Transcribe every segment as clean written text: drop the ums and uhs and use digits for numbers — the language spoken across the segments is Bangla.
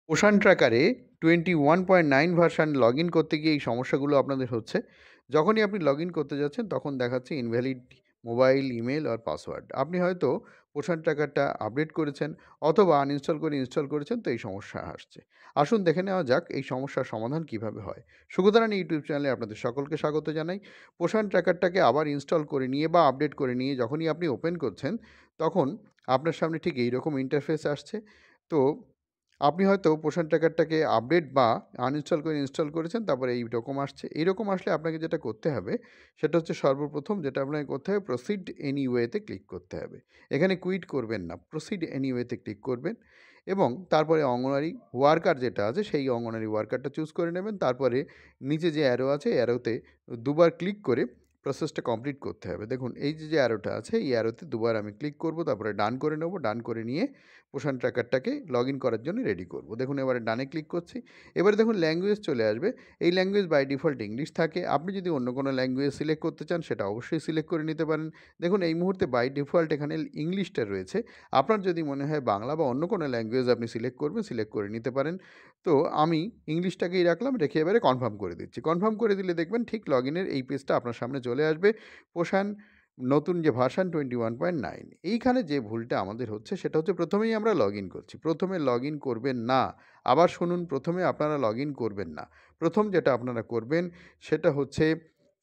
পোষণ ট্র্যাকারে 21.9 ভার্সন লগইন করতে গিয়ে এই সমস্যাগুলো আপনাদের হচ্ছে। যখনই আপনি লগইন করতে যাচ্ছেন তখন দেখাচ্ছে ইনভ্যালিড মোবাইল, ইমেইল আর পাসওয়ার্ড। আপনি হয়তো পোষণ ট্র্যাকারটা আপডেট করেছেন অথবা আনইনস্টল করে ইনস্টল করেছেন, তো এই সমস্যা আসছে। আসুন দেখে নেওয়া যাক এই সমস্যার সমাধান কিভাবে হয়। সুখদারান ইউটিউব চ্যানেলে আপনাদের সকলকে স্বাগত জানাই। পোষণ ট্র্যাকারটাকে আবার ইনস্টল করে নিয়ে বা আপডেট করে নিয়ে যখনই আপনি ওপেন করছেন, তখন আপনার সামনে ঠিক এইরকম ইন্টারফেস আসছে। তো আপনি হয়তো পোষণ ট্র্যাকারটাকে আপডেট বা আনইনস্টল করে ইনস্টল করেছেন, তারপরে এইরকম আসছে। এইরকম আসলে আপনাকে যেটা করতে হবে সেটা হচ্ছে সর্বপ্রথম যেটা আপনাকে করতে হবে প্রসিড এনিওয়েতে ক্লিক করতে হবে। এখানে কুইট করবেন না, প্রসিড এনিওয়েতে ক্লিক করবেন এবং তারপরে অঙ্গনওয়াড়ি ওয়ার্কার যেটা আছে সেই অঙ্গনওয়াড়ি ওয়ার্কারটা চুজ করে নেবেন। তারপরে নিচে যে অ্যারো আছে অ্যারোতে দুবার ক্লিক করে প্রসেসটা কমপ্লিট করতে হবে। দেখুন এই যে অ্যারোটা আছে এই অ্যারোতে দুবার আমি ক্লিক করব, তারপরে ডান করে নেব। ডান করে নিয়ে পোষণ ট্র্যাকারটাকে লগ ইন করার জন্য রেডি করব। দেখুন এবারে ডানে ক্লিক করছি। এবারে দেখুন ল্যাঙ্গুয়েজ চলে আসবে। এই ল্যাঙ্গুয়েজ বাই ডিফল্ট ইংলিশ থাকে। আপনি যদি অন্য কোনো ল্যাঙ্গুয়েজ সিলেক্ট করতে চান সেটা অবশ্যই সিলেক্ট করে নিতে পারেন। দেখুন এই মুহূর্তে বাই ডিফল্ট এখানে ইংলিশটা রয়েছে। আপনার যদি মনে হয় বাংলা বা অন্য কোনো ল্যাঙ্গুয়েজ আপনি সিলেক্ট করবেন, সিলেক্ট করে নিতে পারেন। তো আমি ইংলিশটাকেই রাখলাম, রেখে এবারে কনফার্ম করে দিচ্ছি। কনফার্ম করে দিলে দেখবেন ঠিক লগ ইনের এই পেজটা আপনার সামনে চলে আসবে। পোষণ নতুন যে ভার্সন 21.9, এইখানে যে ভুলটা আমাদের হচ্ছে সেটা হচ্ছে প্রথমেই আমরা লগ ইন করছি। প্রথমে লগ ইন করবেন না। আবার শুনুন, প্রথমে আপনারা লগ ইন করবেন না। প্রথম যেটা আপনারা করবেন সেটা হচ্ছে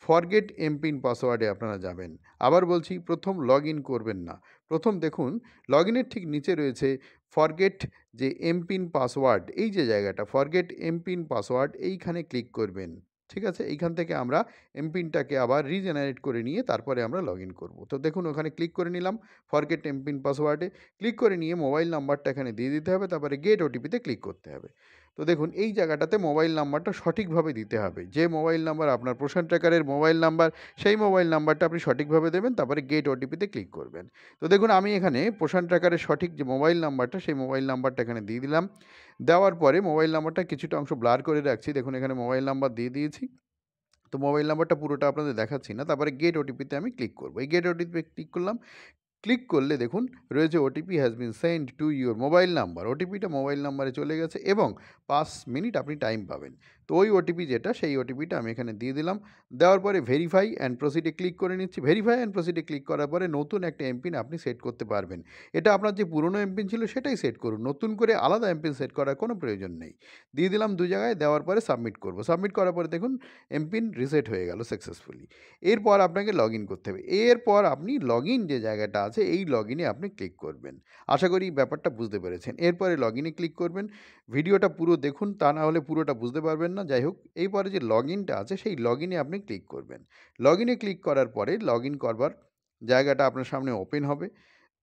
ফরগেট এমপিন পাসওয়ার্ডে আপনারা যাবেন। আবার বলছি, প্রথম লগ ইন করবেন না। প্রথম দেখুন লগ ইনের ঠিক নিচে রয়েছে ফরগেট যে এমপিন পাসওয়ার্ড, এই যে জায়গাটা ফরগেট এমপিন পাসওয়ার্ড, এইখানে ক্লিক করবেন। ঠিক আছে? এইখান থেকে আমরা এমপিনটাকে আবার রিজেনারেট করে নিয়ে তারপরে আমরা লগ ইন করবো। তো দেখুন ওখানে ক্লিক করে নিলাম ফরগেট এমপিন পাসওয়ার্ডে। ক্লিক করে নিয়ে মোবাইল নাম্বারটা এখানে দিয়ে দিতে হবে, তারপরে গেট ওটিপিতে ক্লিক করতে হবে। তো দেখুন এই জায়গাটাতে মোবাইল নাম্বারটা সঠিকভাবে দিতে হবে। যে মোবাইল নাম্বার আপনার পোষণ ট্র্যাকারের মোবাইল নাম্বার, সেই মোবাইল নাম্বারটা আপনি সঠিকভাবে দেবেন, তারপরে গেট ওটিপিতে ক্লিক করবেন। তো দেখুন আমি এখানে পোষণ ট্র্যাকারের সঠিক যে মোবাইল নাম্বারটা সেই মোবাইল নাম্বারটা এখানে দিয়ে দিলাম। দেওয়ার পরে মোবাইল নাম্বারটা কিছুটা অংশ ব্লার করে রাখছি। দেখুন এখানে মোবাইল নাম্বার দিয়ে দিয়েছি। তো মোবাইল নাম্বারটা পুরোটা আপনাদের দেখাচ্ছি না। তারপরে গেট ওটিপিতে আমি ক্লিক করব। এই গেট ওটিপিতে ক্লিক করলাম। ক্লিক করলে দেখুন রয়েছে OTP has been send to your mobile number. ওটিপিটা মোবাইল নাম্বারে চলে গেছে এবং ৫ মিনিট আপনি টাইম পাবেন। তো ওই ওটিপি যেটা, সেই ওটিপিটা আমি এখানে দিয়ে দিলাম। দেওয়ার পরে ভেরিফাই অ্যান্ড প্রসিডে ক্লিক করে নিচ্ছি। ভেরিফাই অ্যান্ড প্রসিডে ক্লিক করার পরে নতুন একটা এমপিন আপনি সেট করতে পারবেন। এটা আপনার যে পুরনো এমপিন ছিল সেটাই সেট করুন। নতুন করে আলাদা এমপিন সেট করার কোনো প্রয়োজন নেই। দিয়ে দিলাম ২ জায়গায়, দেওয়ার পরে সাবমিট করব। সাবমিট করার পরে দেখুন এমপিন রিসেট হয়ে গেল সাকসেসফুলি। এরপর আপনাকে লগ ইন করতে হবে। এরপর আপনি লগ ইন যে জায়গাটা আছে এই লগ ইনে আপনি ক্লিক করবেন। আশা করি ব্যাপারটা বুঝতে পেরেছেন। এরপরে লগ ইনে ক্লিক করবেন। ভিডিওটা পুরো দেখুন, তা না হলে পুরোটা বুঝতে পারবেন না। যাই হোক, এরপরে যে লগ ইনটা আছে সেই লগ ইনে আপনি ক্লিক করবেন। লগ ইনে ক্লিক করার পরে লগ ইন করবার জায়গাটা আপনার সামনে ওপেন হবে।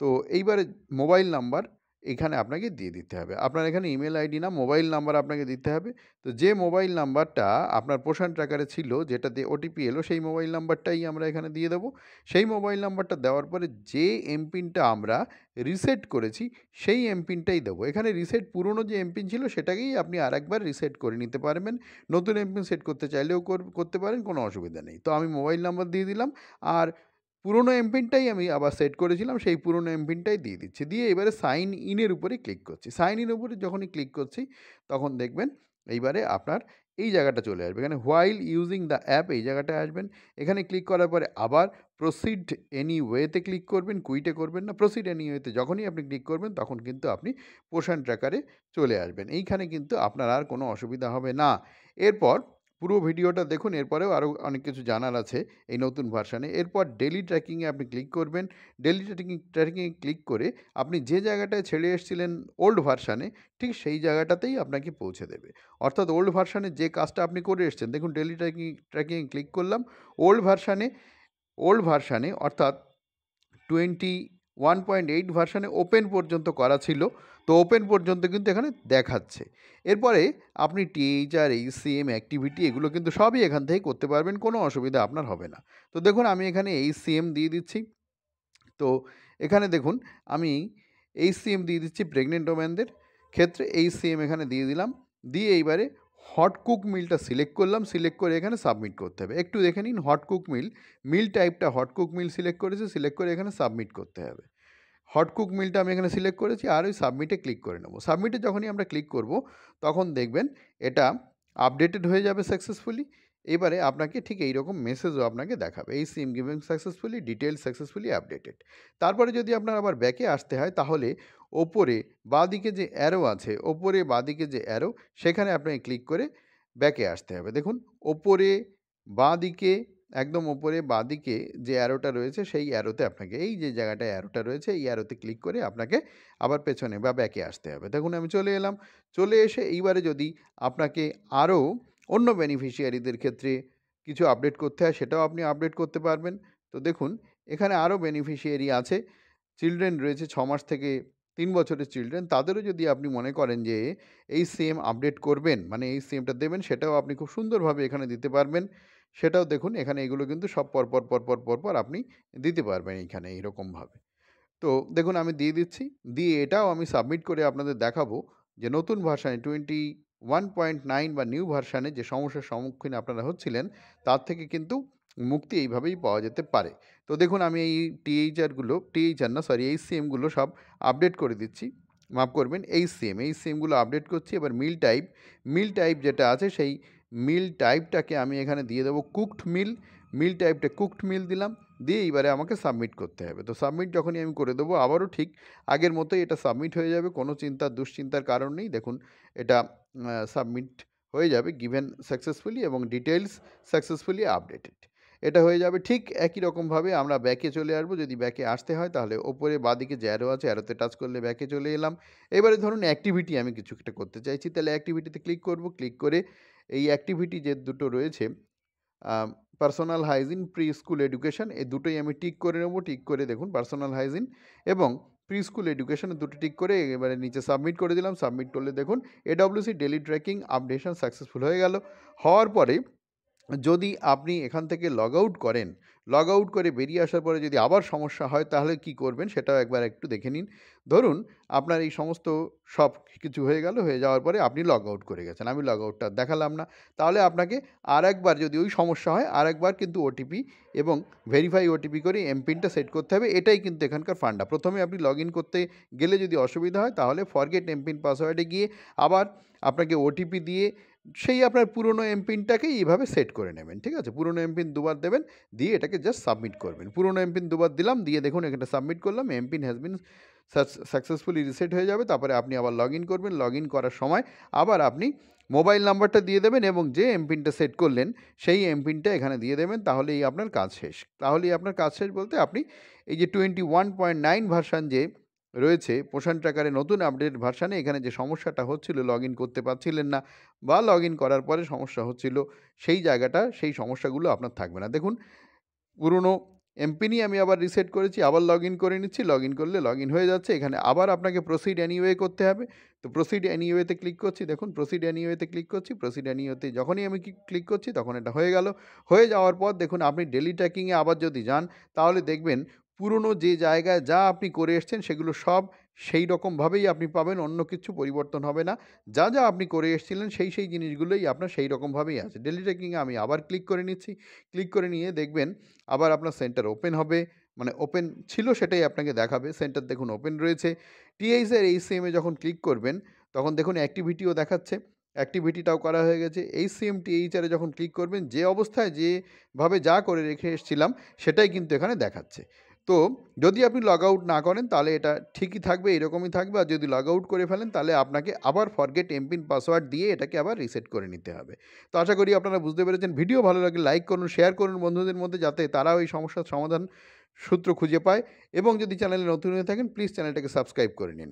তো এইবারে মোবাইল নাম্বার এখানে আপনাকে দিয়ে দিতে হবে। আপনার এখানে ইমেল আইডি না, মোবাইল নাম্বার আপনাকে দিতে হবে। তো যে মোবাইল নাম্বারটা আপনার পোষণ ট্র্যাকারে ছিল, যেটা দিয়ে ওটিপি এলো, সেই মোবাইল নাম্বারটাই আমরা এখানে দিয়ে দেবো। সেই মোবাইল নাম্বারটা দেওয়ার পরে যে এমপিনটা আমরা রিসেট করেছি সেই এমপিনটাই দেবো। এখানে রিসেট পুরনো যে এমপিন ছিল সেটাকেই আপনি আরেকবার রিসেট করে নিতে পারবেন। নতুন এমপিন সেট করতে চাইলেও করতে পারেন, কোনো অসুবিধা নেই। তো আমি মোবাইল নাম্বার দিয়ে দিলাম আর পুরনো এমপিনটাই আমি আবার সেট করেছিলাম, সেই পুরনো এমপিনটাই দিয়ে দিচ্ছি। দিয়ে এবারে সাইন ইনের উপরে ক্লিক করছি। সাইন ইন উপরে যখনই ক্লিক করছি তখন দেখবেন এইবারে আপনার এই জায়গাটা চলে আসবে। এখানে হোয়াইল ইউজিং দ্য অ্যাপ এই জায়গাটায় আসবেন। এখানে ক্লিক করার পরে আবার প্রসিড এনিওয়েতে ক্লিক করবেন, কুইটে করবেন না। প্রসিড এনিওয়েতে যখনই আপনি ক্লিক করবেন তখন কিন্তু আপনি পোষণ ট্র্যাকারে চলে আসবেন। এইখানে কিন্তু আপনার আর কোনো অসুবিধা হবে না। এরপর পুরো ভিডিওটা দেখুন, এরপরেও আরও অনেক কিছু জানার আছে এই নতুন ভার্সানে। এরপর ডেইলি ট্র্যাকিংয়ে আপনি ক্লিক করবেন। ডেইলি ট্র্যাকিংয়ে ক্লিক করে আপনি যে জায়গাটায় ছেড়ে এসেছিলেন ওল্ড ভার্সানে, ঠিক সেই জায়গাটাতেই আপনাকে পৌঁছে দেবে। অর্থাৎ ওল্ড ভার্সানে যে কাজটা আপনি করে এসেছেন, দেখুন ডেইলি ট্র্যাকিংয়ে ক্লিক করলাম। ওল্ড ভার্সানে অর্থাৎ 21.8 ভার্সানে ওপেন পর্যন্ত করা ছিল। তো ওপেন পর্যন্ত কিন্তু এখানে দেখাচ্ছে। এরপরে আপনি টিএইচআর, এইচসিএম, অ্যাক্টিভিটি এগুলো কিন্তু সবই এখান থেকে করতে পারবেন, কোনো অসুবিধা আপনার হবে না। তো দেখুন আমি এখানে এইচসিএম দিয়ে দিচ্ছি। তো এখানে দেখুন আমি এইচসিএম দিয়ে দিচ্ছি প্রেগনেন্ট ওম্যানদের ক্ষেত্রে। এইচসিএম এখানে দিয়ে দিলাম। দিয়ে এইবারে হট কুক মিলটা সিলেক্ট করলাম। সিলেক্ট করে এখানে সাবমিট করতে হবে। একটু দেখে নিন হট কুক মিল টাইপটা হট কুক মিল সিলেক্ট করেছে। সিলেক্ট করে এখানে সাবমিট করতে হবে। হট কুক মিলটা আমি এখানে সিলেক্ট করেছি আর ওই সাবমিটে ক্লিক করে নেব। সাবমিটে যখনই আমরা ক্লিক করব তখন দেখবেন এটা আপডেটেড হয়ে যাবে সাকসেসফুলি। এবারে আপনাকে ঠিক এইরকম মেসেজও আপনাকে দেখাবে, এই sim giving successfully, details successfully updated. তারপরে যদি আপনার আবার ব্যাকে আসতে হয় তাহলে ওপরে বাঁদিকে যে অ্যারো আছে, ওপরে বাঁদিকে যে অ্যারো, সেখানে আপনাকে ক্লিক করে ব্যাকে আসতে হবে। দেখুন ওপরে বাঁদিকে, একদম ওপরে বাঁদিকে যে অ্যারোটা রয়েছে সেই অ্যারোতে আপনাকে, এই যে জায়গাটায় অ্যারোটা রয়েছে এই অ্যারোতে ক্লিক করে আপনাকে আবার পেছনে বা ব্যাকে আসতে হবে। দেখুন আমি চলে এলাম। চলে এসে এইবারে যদি আপনাকে আরও অন্য বেনিফিশিয়ারিদের ক্ষেত্রে কিছু আপডেট করতে হয় সেটাও আপনি আপডেট করতে পারবেন। তো দেখুন এখানে আরও বেনিফিশিয়ারি আছে। চিলড্রেন রয়েছে 6 মাস থেকে 3 বছরের চিলড্রেন, তাদেরও যদি আপনি মনে করেন যে এই সিম আপডেট করবেন, মানে এই সিমটা দেবেন, সেটাও আপনি খুব সুন্দরভাবে এখানে দিতে পারবেন। সেটাও দেখুন এখানে এগুলো কিন্তু সব পরপর আপনি দিতে পারবেন এইখানে এইরকমভাবে। তো দেখুন আমি দিয়ে দিচ্ছি। দিয়ে এটাও আমি সাবমিট করে আপনাদের দেখাবো যে নতুন ভার্সানে 21.9 বা নিউ ভার্সানে যে সমস্যার সম্মুখীন আপনারা হচ্ছিলেন তার থেকে কিন্তু মুক্তি এইভাবেই পাওয়া যেতে পারে। তো দেখুন আমি এই টিএইচআর না সরি এইচসিএমগুলো সব আপডেট করে দিচ্ছি। মাফ করবেন, এইচসিএমগুলো আপডেট করছি। এবার মিল টাইপ যেটা আছে সেই মিল টাইপটাকে আমি এখানে দিয়ে দেবো কুকড মিল। মিল টাইপটা কুকড মিল দিলাম। দিয়ে এবারে আমাকে সাবমিট করতে হবে। তো সাবমিট যখনই আমি করে দেবো আবারও ঠিক আগের মতোই এটা সাবমিট হয়ে যাবে। কোনো দুশ্চিন্তার কারণ নেই। দেখুন এটা সাবমিট হয়ে যাবে গিভেন সাকসেসফুলি এবং ডিটেইলস সাকসেসফুলি আপডেটেড। এটা হয়ে যাবে। ঠিক একই রকমভাবে আমরা ব্যাকে চলে আসবো। যদি ব্যাকে আসতে হয় তাহলে ওপরে বাঁদিকে যে অ্যারো আছে অ্যারোতে টাচ করলে ব্যাকে চলে এলাম। এবারে ধরুন অ্যাক্টিভিটি আমি কিছু একটা করতে চাইছি, তাহলে অ্যাক্টিভিটিতে ক্লিক করব। ক্লিক করে এই অ্যাক্টিভিটি যে দুটো রয়েছে personal hygiene, pre school education, এই দুটোই আমি টিক করে নেব। টিক করে দেখুন পার্সোনাল হাইজিন এবং প্রি স্কুল এডুকেশন দুটো টিক করে এবারে নিচে সাবমিট করে দিলাম। সাবমিট করলে দেখুন AWC daily tracking updation successful হয়ে গেল। হওয়ার পরে যদি আপনি এখান থেকে লগ আউট করেন, লগ আউট করে বেরিয়ে আসার পরে যদি আবার সমস্যা হয় তাহলে কি করবেন সেটাও একবার একটু দেখে নিন। ধরুন আপনার এই সমস্ত সব কিছু হয়ে গেল, হয়ে যাওয়ার পরে আপনি লগ আউট করে গেছেন, আমি লগ আউটটা দেখালাম না, তাহলে আপনাকে আরেকবার যদি ওই সমস্যা হয় আরেকবার কিন্তু ওটিপি এবং ভেরিফাই ওটিপি করে এমপিনটা সেট করতে হবে। এটাই কিন্তু এখানকার ফান্ডা। প্রথমে আপনি লগ ইন করতে গেলে যদি অসুবিধা হয় তাহলে ফরগেট এমপিন পাসওয়ার্ডে গিয়ে আবার আপনাকে ওটিপি দিয়ে সেই আপনার পুরনো এমপিনটাকেই এইভাবে সেট করে নেবেন। ঠিক আছে? পুরনো এমপিন দুবার দেবেন, দিয়ে এটাকে জাস্ট সাবমিট করবেন। পুরনো এমপিন দুবার দিলাম, দিয়ে দেখুন এখানে সাবমিট করলাম। MPIN has been successfully reset হয়ে যাবে। তারপরে আপনি আবার লগ ইন করবেন। লগ ইন করার সময় আবার আপনি মোবাইল নাম্বারটা দিয়ে দেবেন এবং যে এমপিনটা সেট করলেন সেই এমপিনটা এখানে দিয়ে দেবেন। তাহলেই আপনার কাজ শেষ। তাহলেই আপনার কাজ শেষ বলতে আপনি এই যে 21.9 ভার্সান যে রয়েছে পোষণ ট্র্যাকারে নতুন আপডেট ভার্সানে এখানে যে সমস্যাটা হচ্ছিল লগ ইন করতে পারছিলেন না বা লগ ইন করার পরে সমস্যা হচ্ছিল, সেই জায়গাটা সেই সমস্যাগুলো আপনার থাকবে না। দেখুন পুরনো এমপিনই আমি আবার রিসেট করেছি, আবার লগ ইন করে নিচ্ছি। লগ ইন করলে লগ ইন হয়ে যাচ্ছে। এখানে আবার আপনাকে প্রসিড এনিওয়ে করতে হবে। তো প্রসিড এনিওয়েতে ক্লিক করছি। দেখুন প্রসিড এনিওয়েতে ক্লিক করছি। প্রসিড এনিওয়েতে যখনই আমি ক্লিক করছি তখন এটা হয়ে গেল। হয়ে যাওয়ার পর দেখুন আপনি ডেলি ট্র্যাকিংয়ে আবার যদি যান তাহলে দেখবেন পুরনো যে জায়গায় যা আপনি করে এসছেন সেগুলো সব সেই রকমভাবেই আপনি পাবেন, অন্য কিছু পরিবর্তন হবে না। যা আপনি করে এসেছিলেন সেই জিনিসগুলোই আপনার সেই রকমভাবেই আছে। ডেলি ট্র্যাকিংয়ে আমি আবার ক্লিক করে নিচ্ছি। ক্লিক করে নিয়ে দেখবেন আবার আপনার সেন্টার ওপেন হবে, মানে ওপেন ছিল সেটাই আপনাকে দেখাবে। সেন্টার দেখুন ওপেন রয়েছে। টিএইচআর এইচসিএমে যখন ক্লিক করবেন তখন দেখুন অ্যাক্টিভিটিও দেখাচ্ছে। অ্যাক্টিভিটিটাও করা হয়ে গেছে। এইচসিএম টিএইচআরে যখন ক্লিক করবেন যে অবস্থায় যেভাবে যা করে রেখে এসেছিলাম সেটাই কিন্তু এখানে দেখাচ্ছে। তো যদি আপনি লগ আউট না করেন তাহলে এটা ঠিকই থাকবে, এরকমই থাকবে। আর যদি লগ আউট করে ফেলেন তাহলে আপনাকে আবার ফরগেট এমপিন পাসওয়ার্ড দিয়ে এটাকে আবার রিসেট করে নিতে হবে। তো আশা করি আপনারা বুঝতে পেরেছেন। ভিডিও ভালো লাগলে লাইক করুন, শেয়ার করুন বন্ধুদের মধ্যে যাতে তারাও এই সমস্যার সমাধান সূত্র খুঁজে পায়। এবং যদি চ্যানেলে নতুন হয়ে থাকেন প্লিজ চ্যানেলটাকে সাবস্ক্রাইব করে নিন।